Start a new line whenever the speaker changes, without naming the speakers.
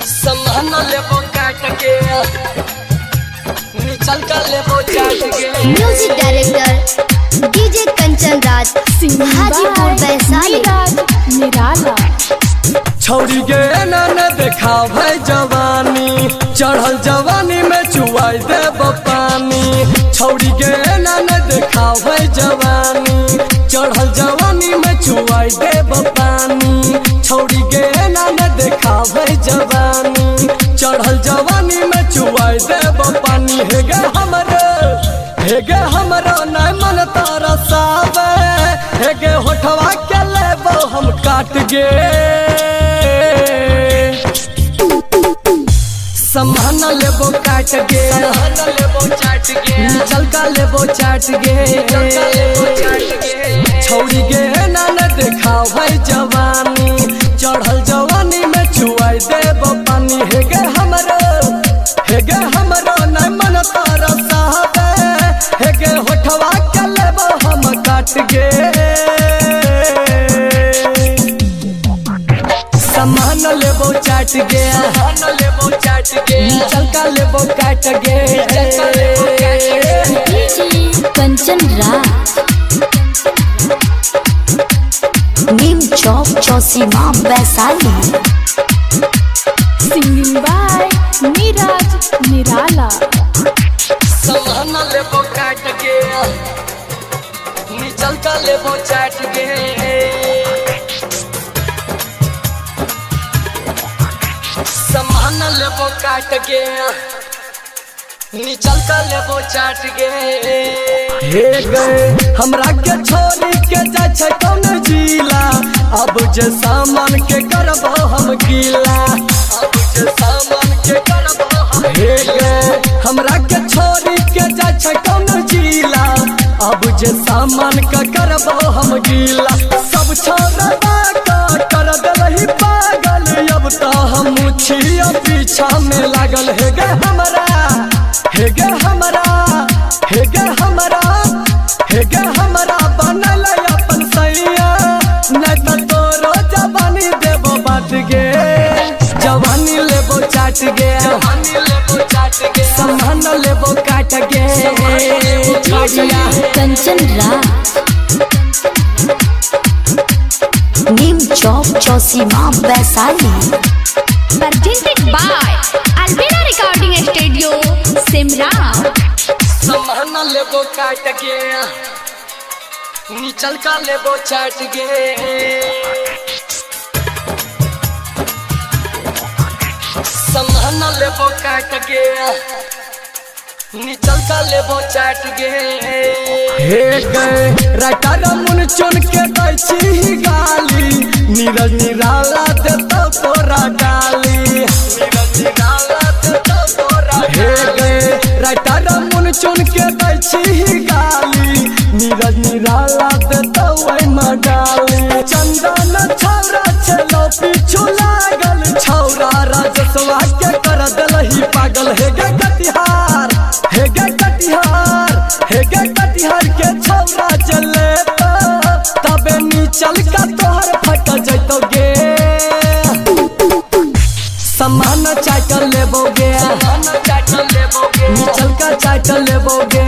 सम्मान लेबो काट के निचल कर लेबो चाट के।
Music director DJ Kanchan Raj Hajipur Vaishali
निराला।
छौरी गे ना देखा भाई जवानी चढ़ल जवानी में चुआई देब पानी। छौरी गे ना देखा भाई जवानी चढ़ल जवानी में चुआई देब पानी। छौरी गे ना देखा भाई जवानी चढ़ल जवानी में चुआई देब पानी। हे गे हमरो नहीं मन तारा सावे हे गे होठवा के लेबो हम काट गे। सम्मान लेबो काट गे चल का लेबो चाट गे। छौरी गे ना देखा भाई जवानी चढ़ल जवानी में चुआई देबो पानी। हे गे हमरो नहीं मन तारा साहबे हे गे होठवा के लेबो हम काट गे। सम्मान लेबो चाट गे चल का लेबो काट गे।
कंचन राज नीम चौक चौसीमा वैशाली।
सिंगिंग बाय नीरज निराला।
सम्मान लेबो काट के निचल का लेबो चाट के। सम्मान लेबो काट के निचल का लेबो चाट के। हे गे हमरा के छोरी के जाय छै कौन जिला अब जे सामान के करबो हम गीला। अब जे सामान के करबो हम हे गे हमरा के छोरी के जाय छै कौन जिला अब जे सामान के करबो हम गीला। सब छोरबा का कर देलही पागल अब तो हम छिया पीछा में लागल। हे गे हमरा बनल अपन सैया नहीं तो तोरो जवानी देबो बात गे। जवानी लेबो चाट गे सम्मान लेबो काट गे।
कंचन राज नीम चौक चौसीमा Vaishali.
presented by Albina Recording Studio Simra।
सम्मान लेबो काट गे निचल का लेबो चाट गे। सम्मान लेबो काट गे निचल का लेबो चाट गे। हे गे राइटर मुन चुन के दै छी गाली नीरज निराला देतो तोरा गाली। हे गे राइटर मुन चुन के दै छी गाली नीरज निराला देतो ओइ में गाली। चंदन छौरा चलो पीछू लागल छौरा राजसवा के कर देलही पागल। हे गे कटिहार के छौरा चले तबे नीचल का तोहर फट जैतो गे। सम्मान चाट लेबो गे निचल का चाट लेबो गे।